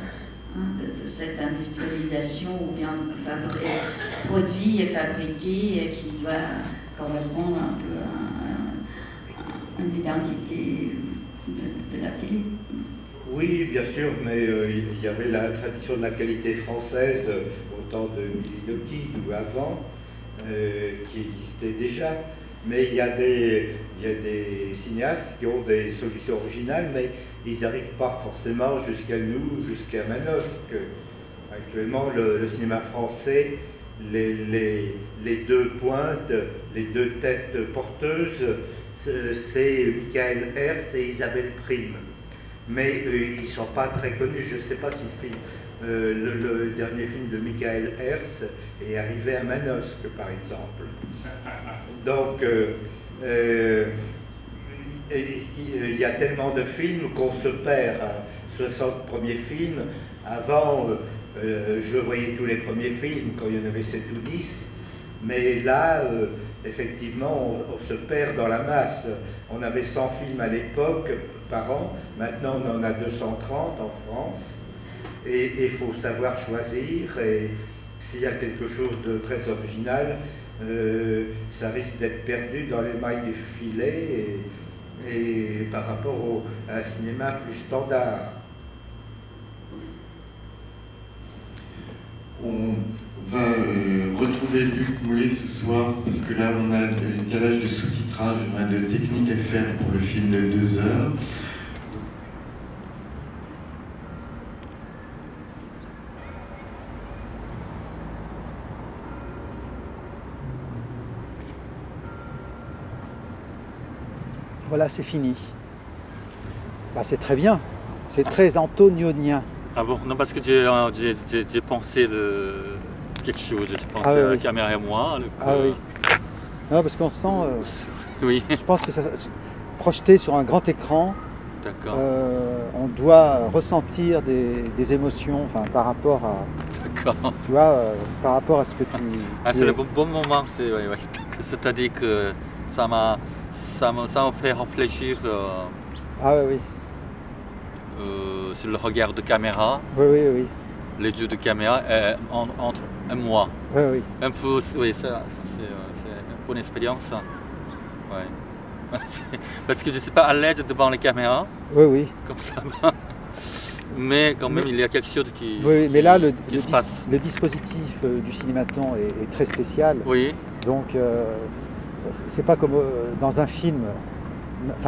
hein, de cette industrialisation ou bien produit et fabriqué qui doit correspondre un peu à une identité de la télé. Oui, bien sûr, mais il y avait la tradition de la qualité française au temps de Milinotti ou avant, qui existait déjà. Mais il y a des cinéastes qui ont des solutions originales, mais ils n'arrivent pas forcément jusqu'à nous, jusqu'à Manosque. Actuellement, le cinéma français, les deux pointes, les deux têtes porteuses, c'est Michael Herz et Isabelle Prime. Mais ils ne sont pas très connus. Je ne sais pas si le dernier film de Michael Herz est arrivé à Manosque, par exemple. Donc, il y a tellement de films qu'on se perd. 60 premiers films. Avant, je voyais tous les premiers films quand il y en avait 7 ou 10. Mais là, effectivement, on se perd dans la masse. On avait 100 films à l'époque par an, maintenant on en a 230 en France, et il faut savoir choisir, et s'il y a quelque chose de très original, ça risque d'être perdu dans les mailles du filet, et par rapport à un cinéma plus standard. On va retrouver Luc Moulet ce soir, parce que là on a un calage de sous-titrage, on a de techniques à faire pour le film de 2 heures. Voilà, c'est fini. Bah, c'est très bien, c'est très antonionien. Ah bon? Non, parce que j'ai pensé de quelque chose, j'ai pensé à la caméra et moi. Oui. Non, parce qu'on sent, oui. Je pense que ça projeté sur un grand écran, on doit ressentir des émotions, enfin, par rapport à, tu vois, par rapport à ce que tu... Ah, c'est le bon moment, c'est-à-dire que ça m'a fait réfléchir sur le regard de caméra, les yeux de caméra entre moi. Un peu, oui, ça c'est une bonne expérience. Ouais. Parce que je ne suis pas à l'aise devant les caméras. Comme ça. Mais quand même, il y a quelque chose qui, oui, mais là, le dispositif du cinématon est très spécial. Oui. Donc, c'est pas comme dans un film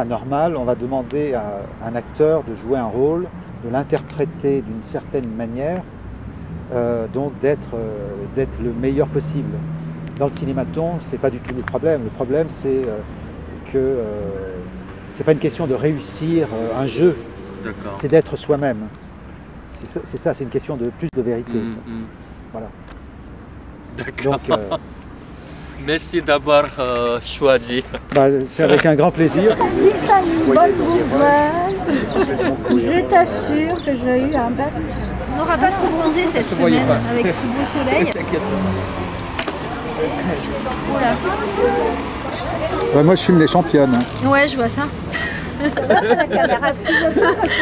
normal, on va demander à un acteur de jouer un rôle, de l'interpréter d'une certaine manière, donc d'être le meilleur possible. Dans le cinématon, c'est pas du tout le problème. Le problème, c'est que c'est pas une question de réussir un jeu, c'est d'être soi-même. C'est ça, c'est une question de plus de vérité. Voilà. D'accord. Merci d'avoir choisi. C'est avec un grand plaisir. Je t'assure que j'ai eu un bac. On n'aura pas trop bronzé cette semaine avec ce beau soleil. Voilà. Moi, je filme les championnes. Ouais, je vois ça.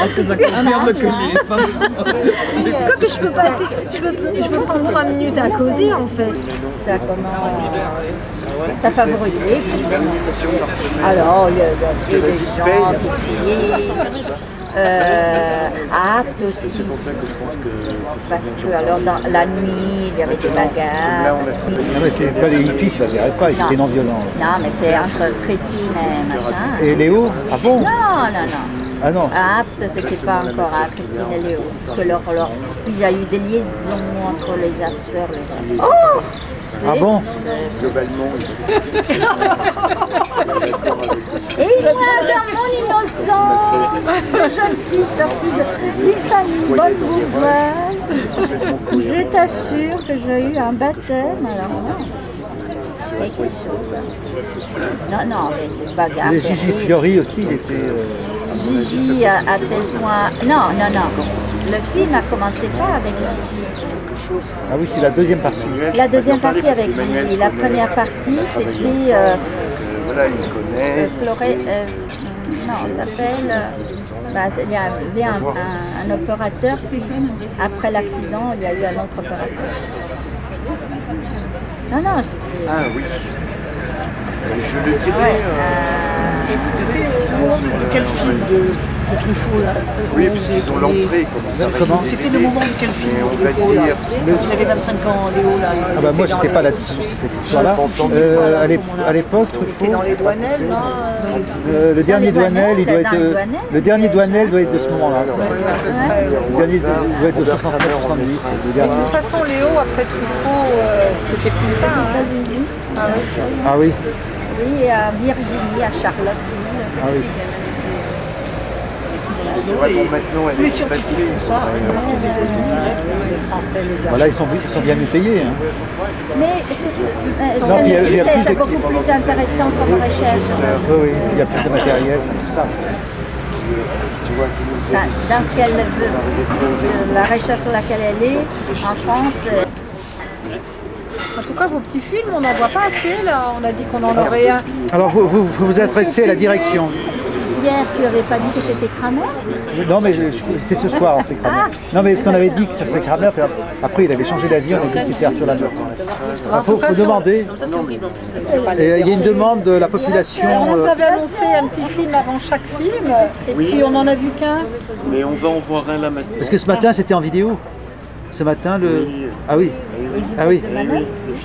Est-ce que ça confirme le coulisses? Comme que je peux passer, je peux prendre 3 minutes à causer en fait. Ça commence, ça favorise. Alors il y a des gens qui crient. Acte aussi. C'est pour ça que je pense que parce que alors dans la nuit il y avait des bagarres. C'est pas les hippies, ça ne dirait pas, ils étaient non violents. Non, mais c'est entre Christine et machin. Et Léo? Ah bon? Non. Ah non. À Apt, c'était pas encore à Christine et Léo. Parce que il y a eu des liaisons entre les acteurs. Oh! Ah bon? Globalement, et moi, dans mon innocence, jeune fille sortie d'une famille bonne bourgeoise, je t'assure que j'ai eu un baptême. Alors non. Quelque chose. Non, mais des bagarres. Et Gigi Fiori aussi, il était. Gigi à tel point. Non. Le film a commencé pas avec Gigi. Ah oui, c'est la deuxième partie. La deuxième partie avec Gigi. La première partie, c'était. Voilà, il connaît. Non, ça s'appelle. Il y avait un opérateur. Après l'accident, il y a eu un autre opérateur. Non, c'était. Ah oui. Je le dirais. C'était au moment de quel film de Truffaut là? Oui, puisqu'ils ont l'entrée comme ça. C'était le moment de quel film de Truffaut là? Il avait 25 ans, Léo là. Ah bah moi j'étais pas là-dessus, cette histoire-là. À l'époque, Truffaut. Dans les Douanelles, non? Le dernier Douanel, il doit être. Le dernier Douanel doit être de ce moment-là. Le dernier doit être de 69-70. Mais de toute façon, Léo, après Truffaut, c'était plus ça. Ah oui. Oui, à Virginie, à Charlottesville. Ah oui. Tous les scientifiques font ça. Aux États-Unis, le reste, les Français, les gars. Voilà, ils sont bien mieux payés. Hein. Mais c'est beaucoup plus intéressant comme recherche. Oui, il y a plus de matériel, tout ça. Dans ce qu'elle veut, la recherche sur laquelle elle est, en France. En tout cas, vos petits films, on n'en voit pas assez là. On a dit qu'on en aurait un. Alors, vous adressez à la direction. Hier, tu n'avais pas dit que c'était Kramer? Non, mais c'est ce soir, on fait Kramer. Non, mais parce qu'on avait dit que ça serait Kramer, puis après il avait changé d'avis, on a dit que c'était Arthur Lambert. Il faut demander. Ça, c'est horrible en plus. Il y a une demande de la population. On nous avait annoncé un petit film avant chaque film, et puis on n'en a vu qu'un. Mais on va en voir un là maintenant. Parce que ce matin, c'était en vidéo. Ce matin, le. Ah oui. Ah oui.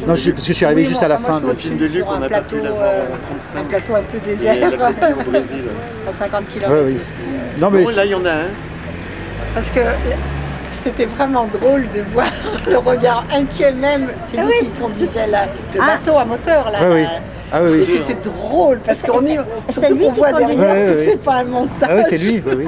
Non, parce que je suis arrivé juste à la fin. Le film de Luc, on n'a pas pu l'avoir en 35. Un plateau un peu désert. Et la copie au Brésil. 150 km. Oui, oui. Non, mais là, il y en a un. Parce que c'était vraiment drôle de voir le regard inquiet même. C'est lui qui conduisait le bateau à moteur là. Oui. Ah oui. C'était drôle parce qu'on est. C'est lui qui voit conduisait. derrière que c'est pas un montage. Ah oui, c'est lui. Oui.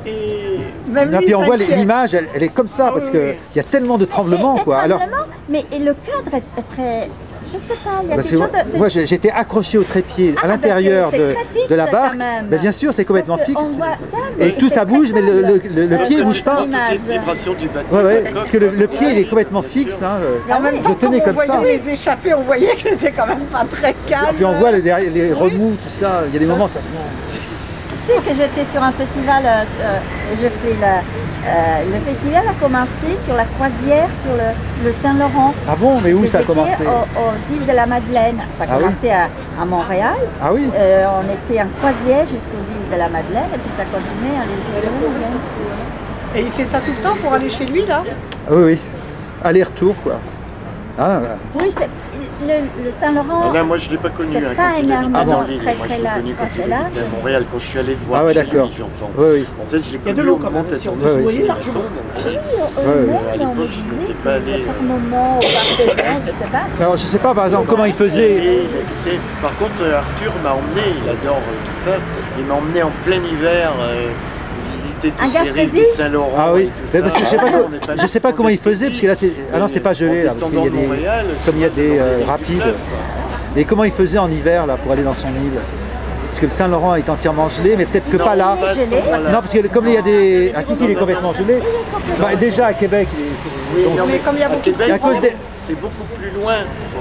Et même lui, puis on voit l'image, elle est comme ça parce qu'il y a tellement de tremblements quoi. Alors, mais le cadre est très. Je sais pas, il y a quelque chose de. Moi j'étais accroché au trépied à l'intérieur de la barque. Mais bien sûr, c'est complètement fixe. Et tout ça bouge, mais le pied ne bouge pas. Ouais, parce que le pied il est complètement fixe. Hein. Je tenais comme ça. On voyait les échappées, on voyait que c'était quand même pas très calme. Et puis on voit les remous, tout ça. Il y a des moments ça. Tu sais que j'étais sur un festival, je fais le festival a commencé sur la croisière sur le Saint-Laurent. Ah bon, mais où ça a commencé? Aux îles de la Madeleine. Ça a commencé à Montréal. Ah oui. On était en croisière jusqu'aux îles de la Madeleine et puis ça continuait à les îles de la Madeleine. Et il fait ça tout le temps pour aller chez lui, là? Oui, oui. Aller-retour, quoi. Ah, voilà. Oui, le Saint-Laurent. Là, moi, je ne l'ai pas connu. C'est pas énormément très Moi, très je l'ai large connu quand quand c'est il là. était à Montréal, quand je suis allé le voir Ah ouais, chez d'accord. lui, j'entends. Oui, oui. En fait, je l'ai connu au moment de la tournée. Oui, oui. À l'époque, je n'étais pas allé. Par moment, par saison, je sais pas. Alors, je sais pas, par exemple, comment il faisait. Par contre, Arthur m'a emmené, il adore tout ça, il m'a emmené en plein hiver visiter toutes les rives du Saint-Laurent. Ah oui, et tout mais parce que ça. je sais pas comment il faisait, parce que là, c'est. Ah non, c'est pas gelé, là, parce qu'il y a des. Comme il y a des rapides. Et comment il faisait en hiver, là, pour aller dans son île? Parce que le Saint-Laurent est entièrement gelé, mais peut-être que pas là. Non, parce que comme il y a des. Ah si, il est complètement gelé. Bah, déjà à Québec, il est. Oui, non, mais comme il y a beaucoup de c'est beaucoup plus loin.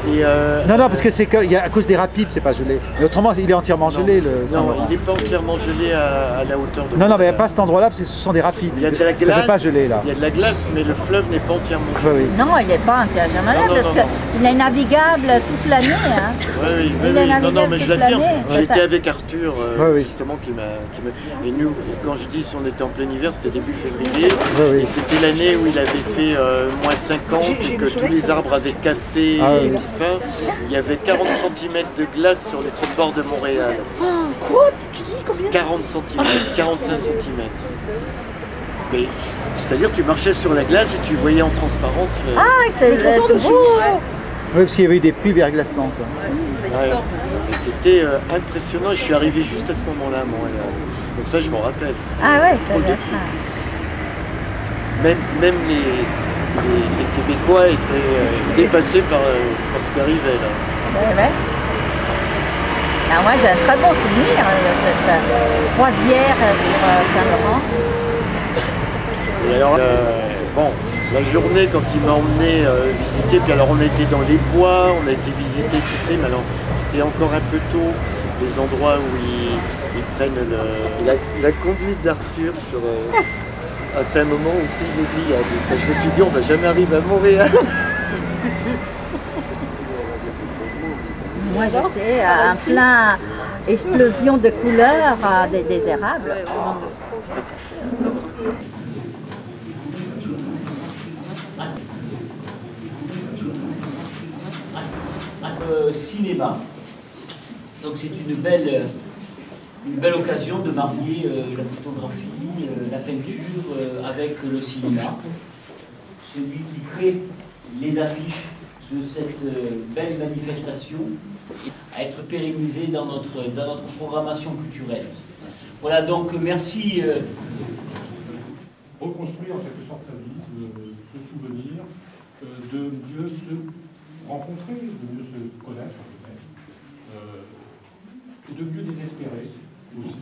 Et Non, non, parce que c'est à cause des rapides, c'est pas gelé. Mais autrement, il est entièrement gelé, le Saint-Laurent. Non, il n'est pas entièrement gelé à la hauteur de. Non, non, mais pas à cet endroit-là, parce que ce sont des rapides. Il y a de la glace. Ça ne peut pas geler, là. Il y a de la glace, mais le fleuve n'est pas entièrement gelé. Oui, oui. Non, il n'est pas entièrement là, parce qu'il est navigable toute l'année. Hein. Oui, il est navigable non, mais je toute l'affirme. l'année. J'étais avec Arthur, oui. justement, qui m'a. Et nous, quand je dis on était en plein hiver, c'était début février. Et c'était l'année où il avait fait moins 50 et que tous les arbres avaient cassé et tout ça. Il y avait 40 cm de glace sur les trottoirs de Montréal. Quoi? Tu dis combien? 40 cm, 45 cm. Mais c'est-à-dire tu marchais sur la glace et tu voyais en transparence. Ah, c'est toujours. Oui, parce qu'il y avait eu des pluies verglaçantes. Ouais. Et c'était impressionnant. Je suis arrivé juste à ce moment-là à Montréal. Donc ça, je m'en rappelle. Ah ouais, ça doit être. Même les Québécois étaient dépassés par ce qui arrivait là. Ouais. Alors moi, j'ai un très bon souvenir de cette croisière sur Saint-Laurent. Et alors, bon, la journée quand il m'a emmené visiter, puis alors on a été dans les bois, on a été visiter, tu sais, mais alors c'était encore un peu tôt, les endroits où ils prennent la conduite d'Arthur sur... c'est un moment aussi inoubliable. Ça, je me suis dit, on va jamais arriver à Montréal. Moi, j'étais en plein explosion de couleurs des érables. Cinéma. Donc c'est une belle occasion de marier la photographie, la peinture avec le cinéma. Celui qui crée les affiches de cette belle manifestation à être pérennisée dans notre programmation culturelle. Voilà, donc merci. Reconstruire en quelque sorte sa vie, se souvenir, de mieux se rencontrer, de mieux se connaître peut-être, et de mieux désespérer aussi.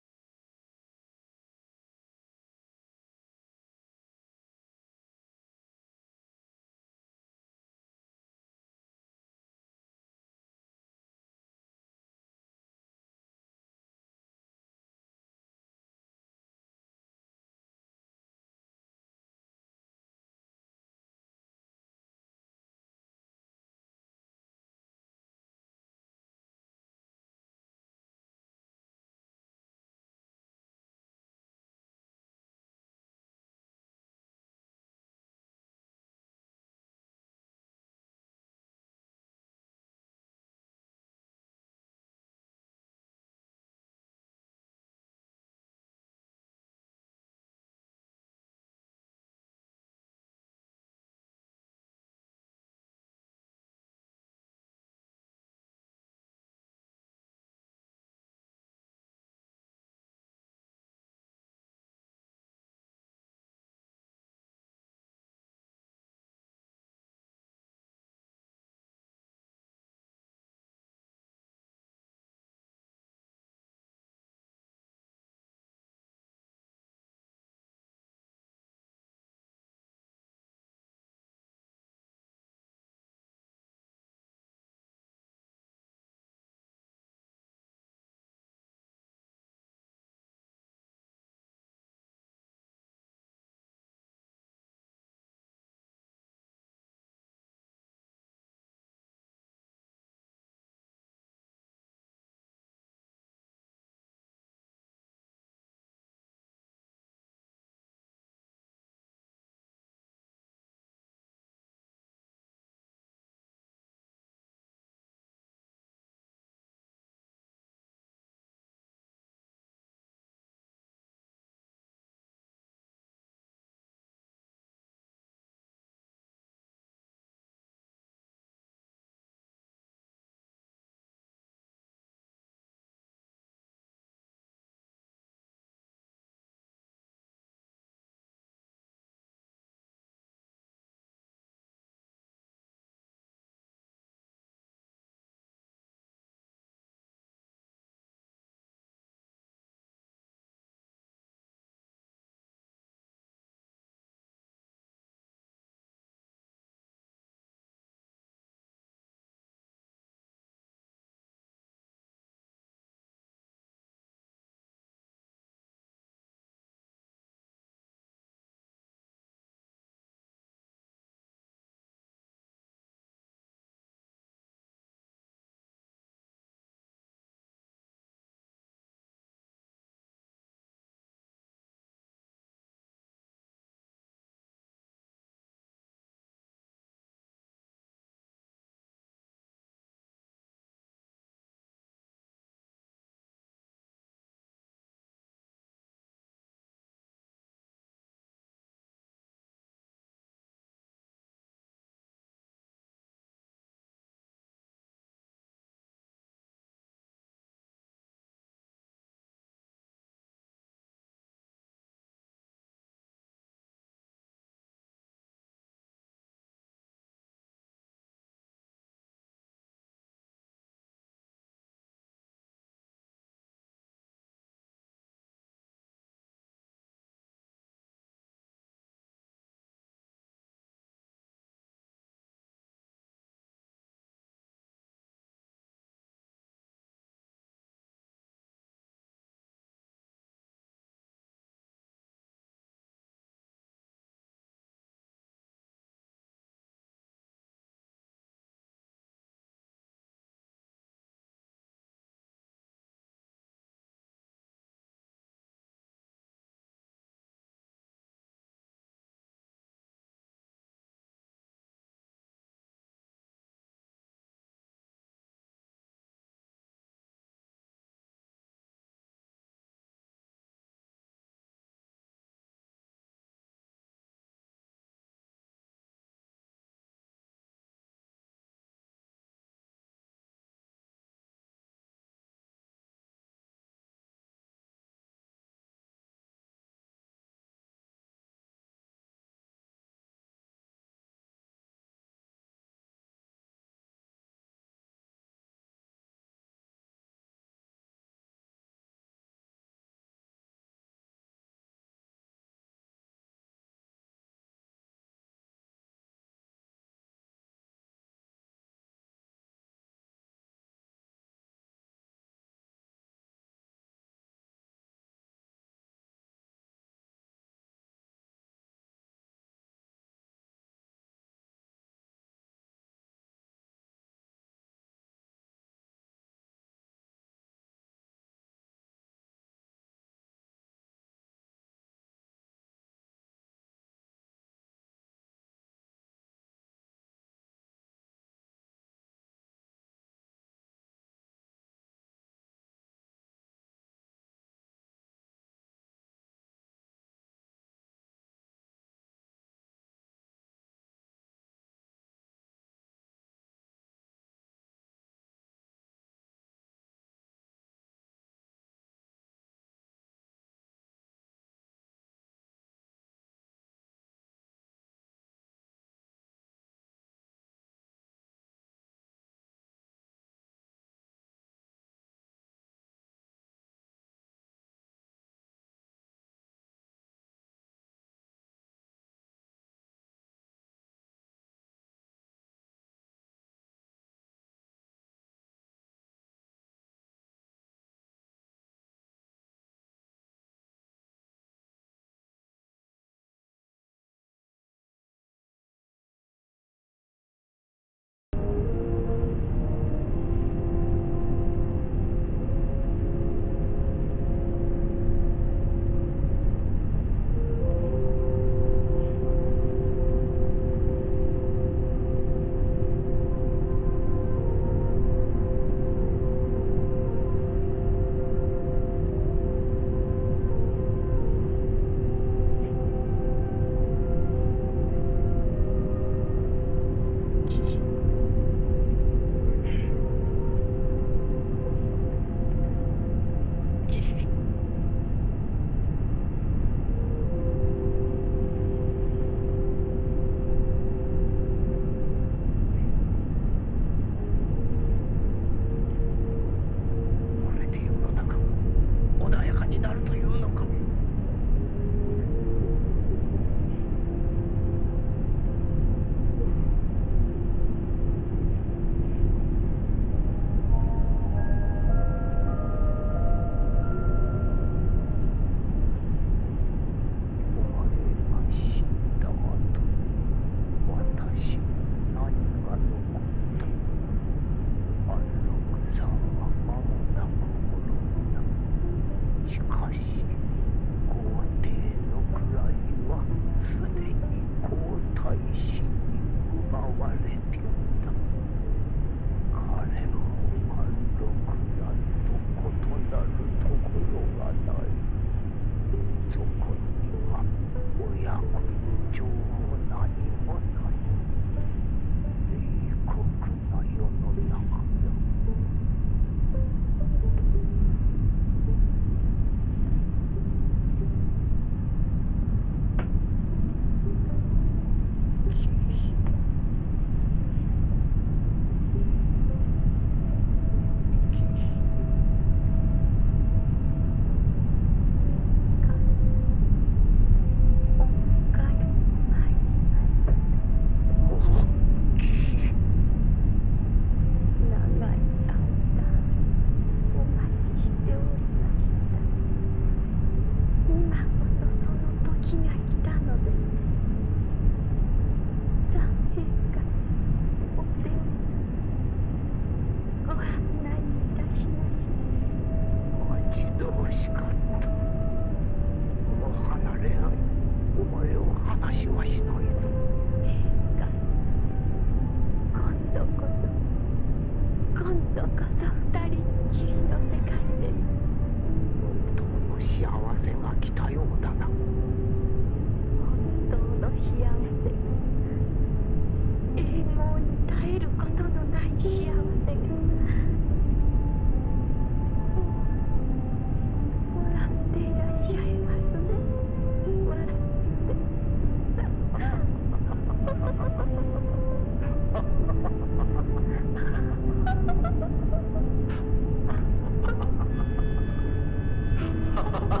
Ha ha ha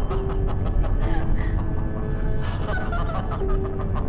ha.